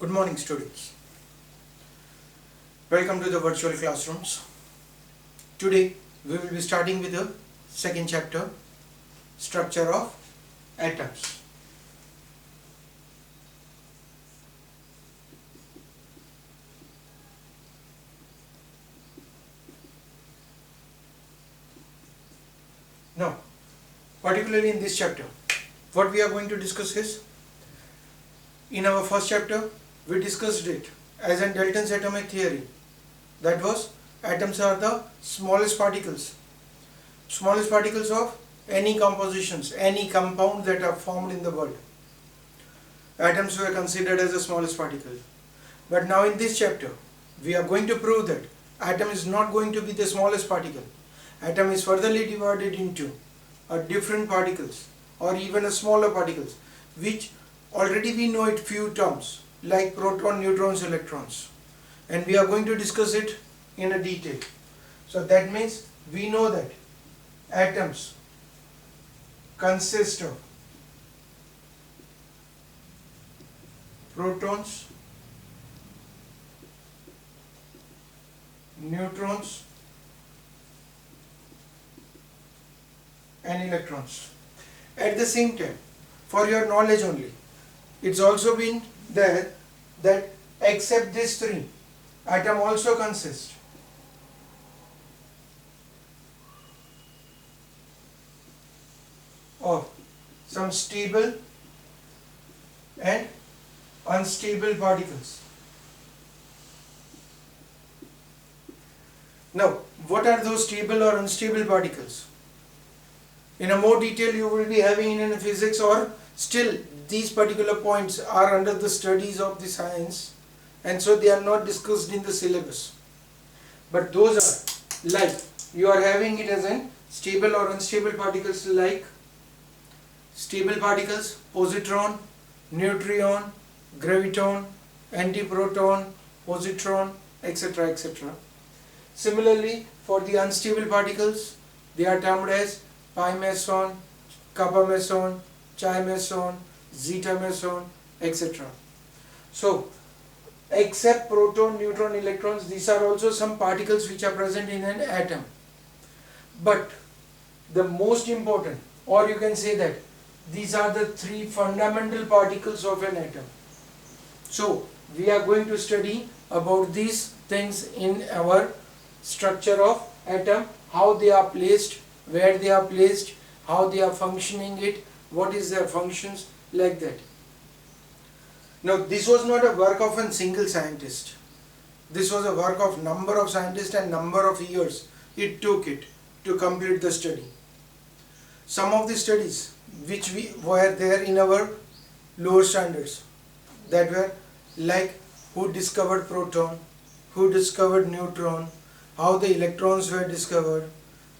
Good morning, students. Welcome to the virtual classrooms. Today we will be starting with the second chapter, Structure of Atoms. Now, particularly in this chapter, what we are going to discuss is, in our first chapter, we discussed it as in Dalton's atomic theory. That was, atoms are the smallest particles of any compositions, any compound that are formed in the world. Atoms were considered as the smallest particle. But now in this chapter, we are going to prove that atom is not going to be the smallest particle. Atom is furtherly divided into different particles or even a smaller particles, which already we know it few terms like proton, neutrons, electrons, and we are going to discuss it in a detail. So that means we know that atoms consist of protons, neutrons and electrons. At the same time, for your knowledge only, it's also been there that except these three, atom also consists of some stable and unstable particles. Now, what are those stable or unstable particles? In a more detail you will be having in physics, or still these particular points are under the studies of the science, and so they are not discussed in the syllabus. But those are like, you are having it as in stable or unstable particles, like stable particles, positron, neutron, graviton, antiproton, positron, etc. etc. Similarly, for the unstable particles, they are termed as pi meson, kappa meson, chi meson, zeta meson, etc. So, except proton, neutron, electrons, these are also some particles which are present in an atom. But the most important, or you can say that these are the three fundamental particles of an atom. So, we are going to study about these things in our structure of atom, how they are placed, where they are placed, how they are functioning it, what is their functions, like that. Now, this was not a work of a single scientist. This was a work of number of scientists and number of years it took it to complete the study. Some of the studies which were there in our lower standards, that were like who discovered proton, who discovered neutron, how the electrons were discovered,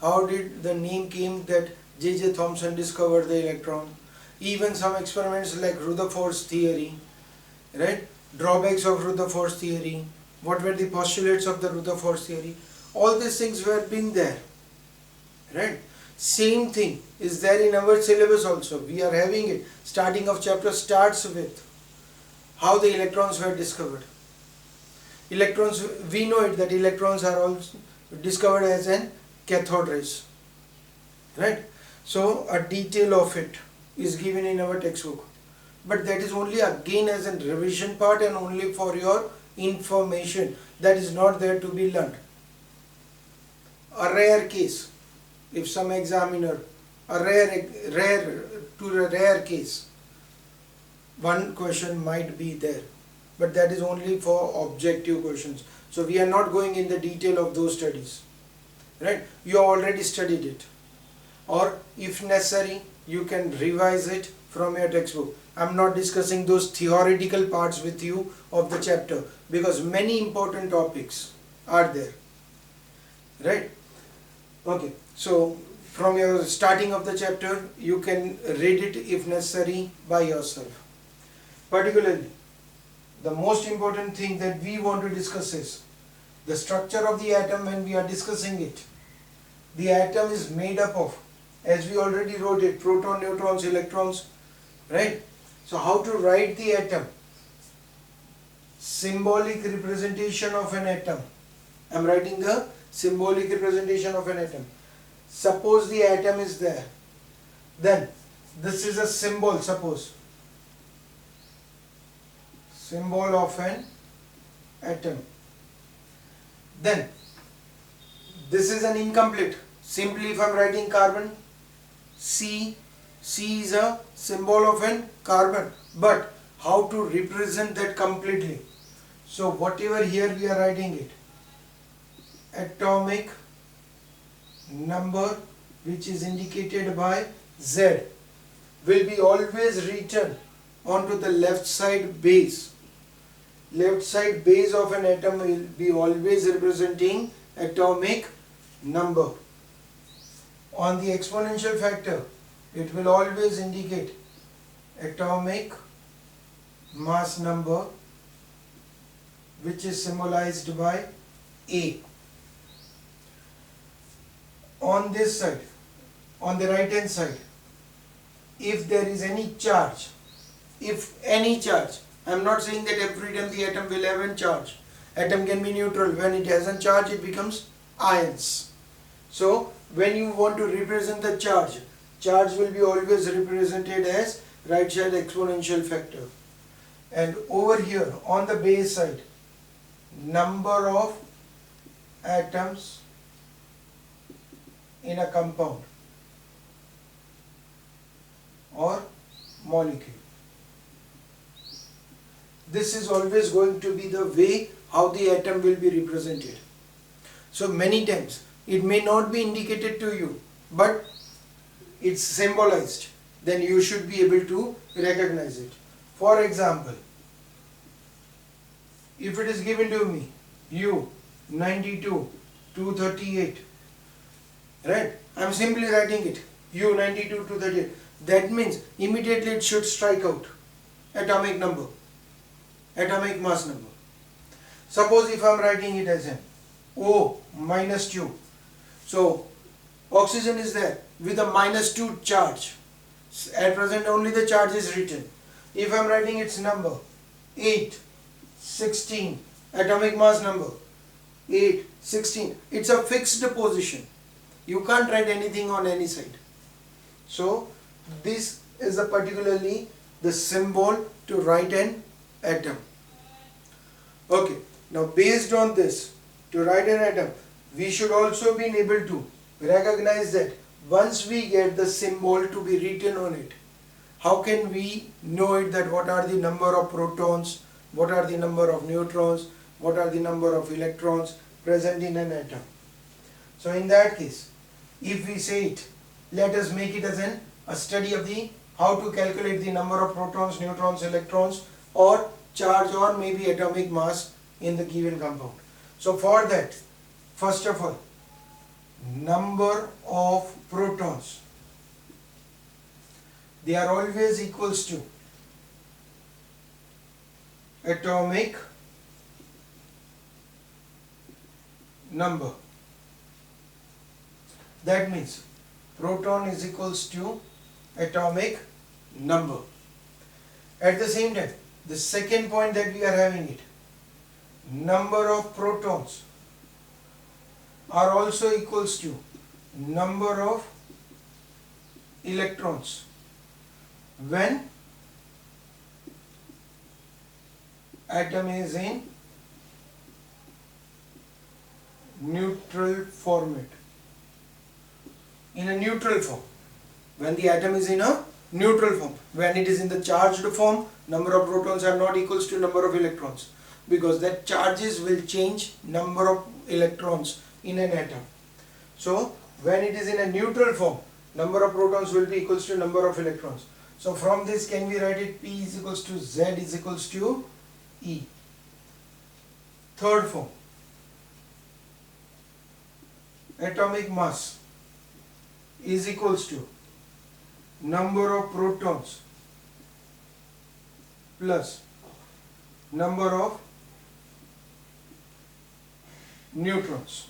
how did the name came that J.J. Thomson discovered the electron, even some experiments like Rutherford's theory, right? Drawbacks of Rutherford's theory, what were the postulates of the Rutherford's theory, all these things were been there, right? Same thing is there in our syllabus also. We are having it. Starting of chapter starts with how the electrons were discovered. Electrons, we know it that electrons are also discovered as an cathode rays, right? So a detail of it is given in our textbook, but that is only again as a revision part and only for your information. That is not there to be learned. A rare case, if some examiner, a rare case, one question might be there, but that is only for objective questions. So we are not going in the detail of those studies, right? You have already studied it, or if necessary you can revise it from your textbook. I am not discussing those theoretical parts with you of the chapter, because many important topics are there, right? Okay, so from your starting of the chapter you can read it if necessary by yourself. Particularly, the most important thing that we want to discuss is the structure of the atom. When we are discussing it, the atom is made up of, as we already wrote it, proton, neutrons, electrons, right? So how to write the atom? symbolic representation of an atom. I am writing the symbolic representation of an atom. Suppose the atom is there, then this is a symbol, suppose symbol of an atom. Then this is an incomplete. Simply if I am writing carbon, C is a symbol of an carbon, but how to represent that completely? So whatever here we are writing it, atomic number which is indicated by Z will be always written onto the left side base. Left side base of an atom will be always representing atomic number. On the exponential factor, it will always indicate atomic mass number, which is symbolized by A. On this side, on the right hand side, if there is any charge, I am not saying that every time the atom will have a charge. Atom can be neutral. When it has a charge, it becomes ions. So when you want to represent the charge will be always represented as right side exponential factor. And over here on the base side, number of atoms in a compound or molecule. This is always going to be the way how the atom will be represented. So many times it may not be indicated to you, but it's symbolized. Then you should be able to recognize it. For example, if it is given to me, U92, 238, right? I am simply writing it, U92, 238. That means immediately it should strike out atomic number, atomic mass number. Suppose if I am writing it as an O minus 2. So oxygen is there with a minus 2 charge. At present only the charge is written. If I am writing its number 8, 16, atomic mass number 8, 16, it's a fixed position. You can't write anything on any side. So this is particularly the symbol to write an atom. Okay, now based on this, to write an atom, we should also be able to recognize that once we get the symbol to be written on it, how can we know it that what are the number of protons, what are the number of neutrons, what are the number of electrons present in an atom? So in that case, if we say it, let us make it as a study of the how to calculate the number of protons, neutrons, electrons or charge or maybe atomic mass in the given compound. So for that, first of all, number of protons, they are always equals to atomic number. That means proton is equals to atomic number. At the same time, the second point that we are having it, number of protons are also equals to number of electrons when atom is in neutral format. In a neutral form, when the atom is in a neutral form, when it is in the charged form, number of protons are not equals to number of electrons, because that charges will change number of electrons in an atom. So when it is in a neutral form, number of protons will be equals to number of electrons. So from this can we write it P is equals to Z is equals to E. Third form, atomic mass is equals to number of protons plus number of neutrons.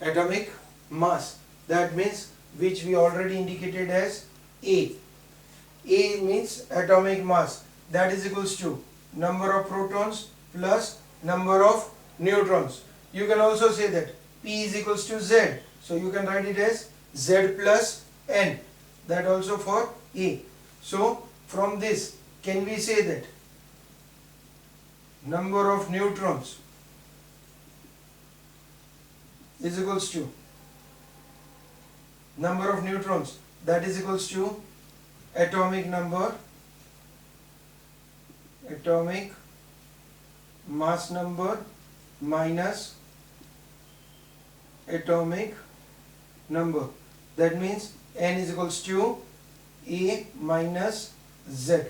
Atomic mass, that means which we already indicated as A. A means atomic mass, that is equals to number of protons plus number of neutrons. You can also say that P is equals to Z. So you can write it as Z plus N. That also for A. So from this, can we say that number of neutrons is equals to number of neutrons, that is equals to atomic number, atomic mass number minus atomic number. That means N is equals to A minus Z.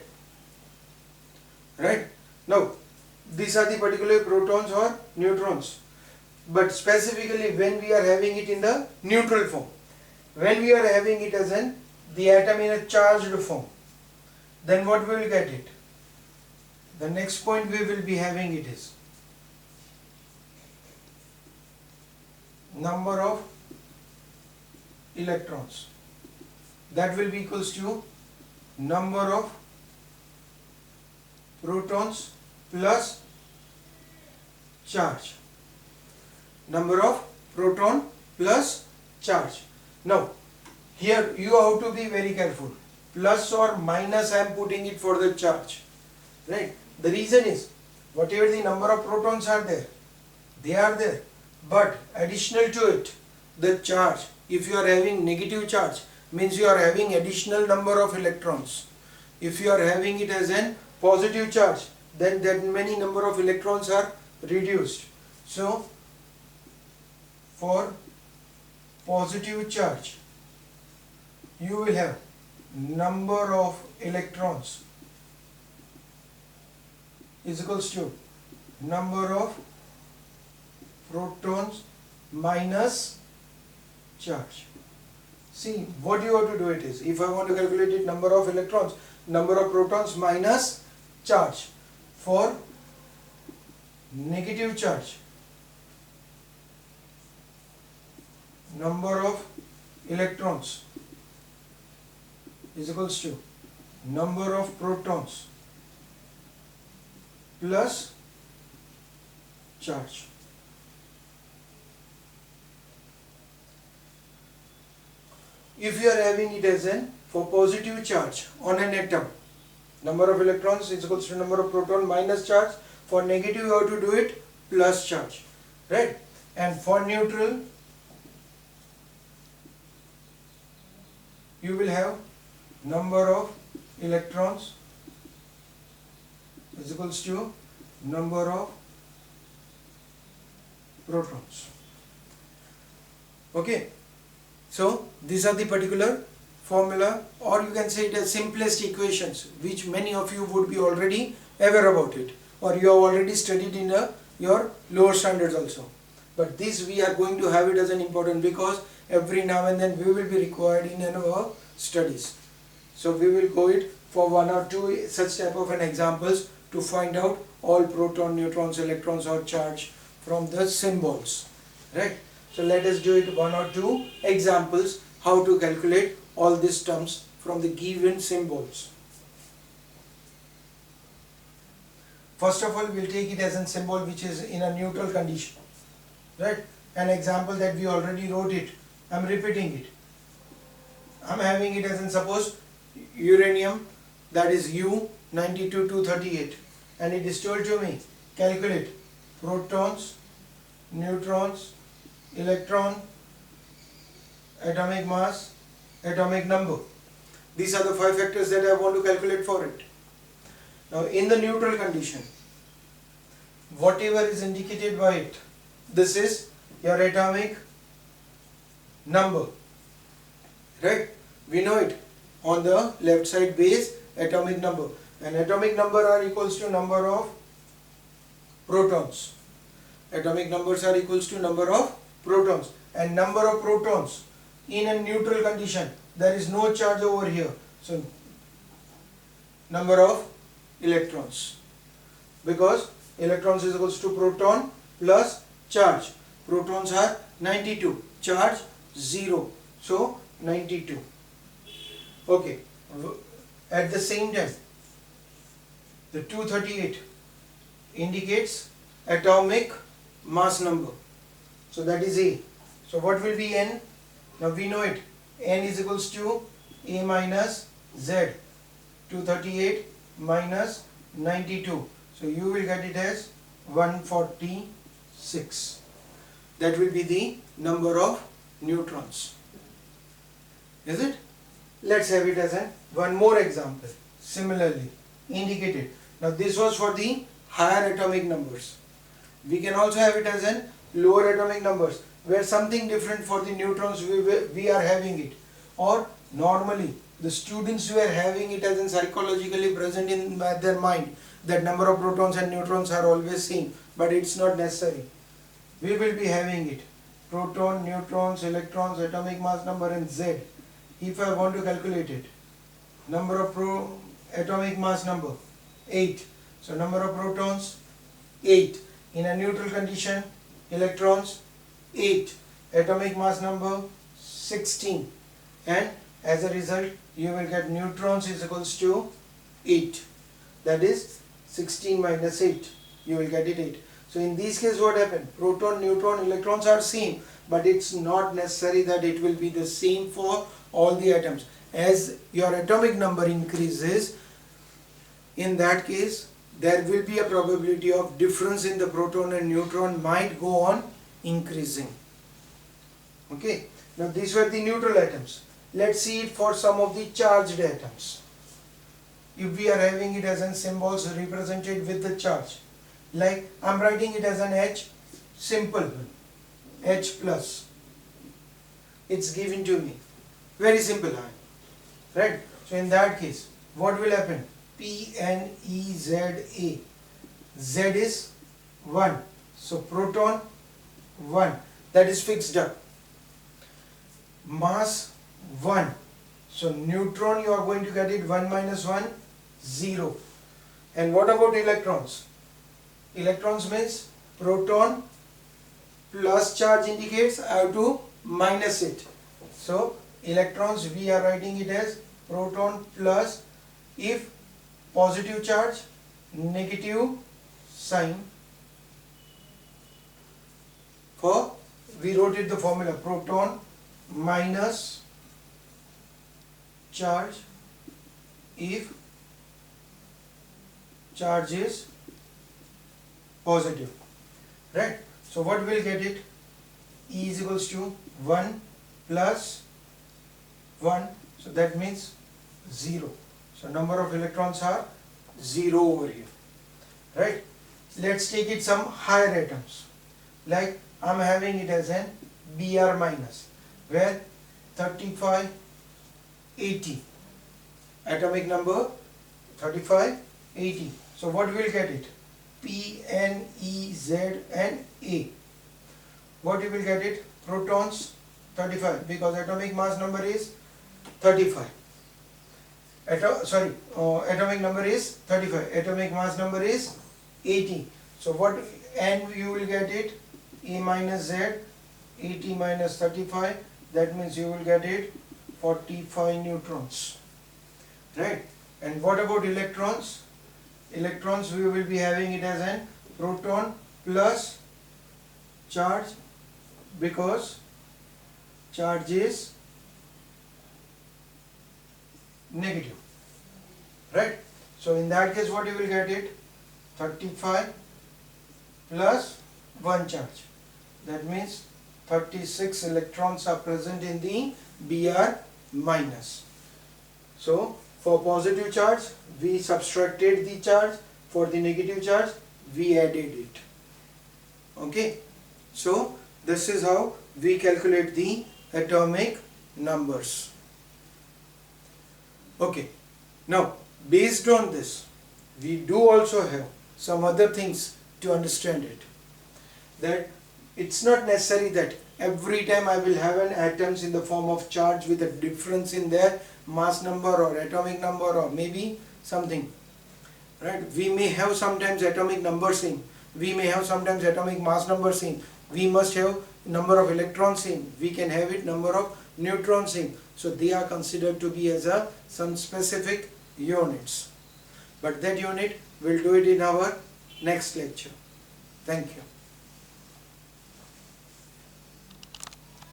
Right? Now, these are the particular protons or neutrons. But specifically when we are having it in the neutral form, when we are having it as the atom in a charged form, then what we will get it? The next point we will be having it is number of electrons. That will be equals to number of protons plus charge. Number of proton plus charge. Now, here you have to be very careful. Plus or minus I am putting it for the charge. Right? The reason is, whatever the number of protons are there, they are there. But additional to it, the charge, if you are having negative charge, means you are having additional number of electrons. If you are having it as a positive charge, then that many number of electrons are reduced. So, for positive charge, you will have number of electrons is equals to number of protons minus charge. See, what you have to do it is, if I want to calculate it, number of electrons, number of protons minus charge. For negative charge, number of electrons is equals to number of protons plus charge. If you are having it as for positive charge on an atom, number of electrons is equals to number of proton minus charge. For negative you have to do it plus charge, right? And for neutral you will have number of electrons is equals to number of protons. Okay, so these are the particular formula, or you can say it as simplest equations, which many of you would be already aware about it, or you have already studied in your lower standards also. But this we are going to have it as an important, because every now and then we will be required in our studies. So we will go it for one or two such type of an examples to find out all proton, neutrons, electrons or charge from the symbols, right? So let us do it one or two examples how to calculate all these terms from the given symbols. First of all, we will take it as a symbol which is in a neutral condition, right? An example that we already wrote it, I am repeating it. I am having it as in, suppose uranium, that is U-92-238, and it is told to me calculate protons, neutrons, electron, atomic mass, atomic number. These are the 5 factors that I want to calculate for it. Now in the neutral condition, whatever is indicated by it, this is your atomic number, right? We know it on the left side base, atomic number, and atomic number are equals to number of protons. Atomic numbers are equals to number of protons, and number of protons in a neutral condition, there is no charge over here, so number of electrons, because electrons is equals to proton plus charge. Protons are 92, charge 0, so 92. Okay, at the same time, the 238, indicates atomic mass number. So that is A. So what will be N? Now we know it. N is equals to A minus Z. 238 minus 92. So you will get it as 146. That will be the number of neutrons. Is it? Let's have it as one more example. Similarly indicated. Now this was for the higher atomic numbers. We can also have it as lower atomic numbers, where something different for the neutrons we are having it, or normally the students were having it as in psychologically present in their mind that number of protons and neutrons are always same, but it's not necessary. We will be having it proton, neutrons, electrons, atomic mass number and Z. If I want to calculate it, number of atomic mass number 8, so number of protons 8, in a neutral condition electrons 8, atomic mass number 16, and as a result you will get neutrons is equals to 8, that is 16 minus 8, you will get it 8. So in this case what happened? Proton, neutron, electrons are same, but it's not necessary that it will be the same for all the atoms. As your atomic number increases, in that case there will be a probability of difference in the proton and neutron might go on increasing. Okay, now these were the neutral atoms. Let's see it for some of the charged atoms. If we are having it as in symbols represented with the charge, like I am writing it as an H, simple H plus, it's given to me, very simple, right? So in that case what will happen? PNEZA, Z is 1, so proton 1, that is fixed up, mass 1, so neutron you are going to get it 1 minus 1, 0. And what about electrons? Electrons means proton plus charge indicates I have to minus it. So electrons we are writing it as proton plus, if positive charge, negative sign, for we wrote it the formula proton minus charge if charge is positive, right? So what will get it? E is equals to 1 plus 1, so that means 0. So number of electrons are 0 over here, right? Let's take it some higher atoms, like I am having it as an Br minus, where 3580, atomic number 3580. So what will get it? P, N, E, Z and A. What you will get it? Protons 35, because atomic mass number is 35. Atomic number is 35. Atomic mass number is 80. So what, and you will get it? A minus Z, 80 minus 35. That means you will get it 45 neutrons. Right? And what about electrons? Electrons we will be having it as an proton plus charge, because charge is negative, right? So in that case what you will get it? 35 plus 1 charge, that means 36 electrons are present in the Br minus. So for positive charge we subtracted the charge, for the negative charge we added it. Okay, so this is how we calculate the atomic numbers. Okay, now based on this we do also have some other things to understand it, that it's not necessary that every time I will have an atoms in the form of charge with a difference in their mass number or atomic number or maybe something, right? We may have sometimes atomic number same, we may have sometimes atomic mass number same, we must have number of electrons same, we can have it number of neutrons same. So they are considered to be as some specific units, but that unit we'll do it in our next lecture. Thank you.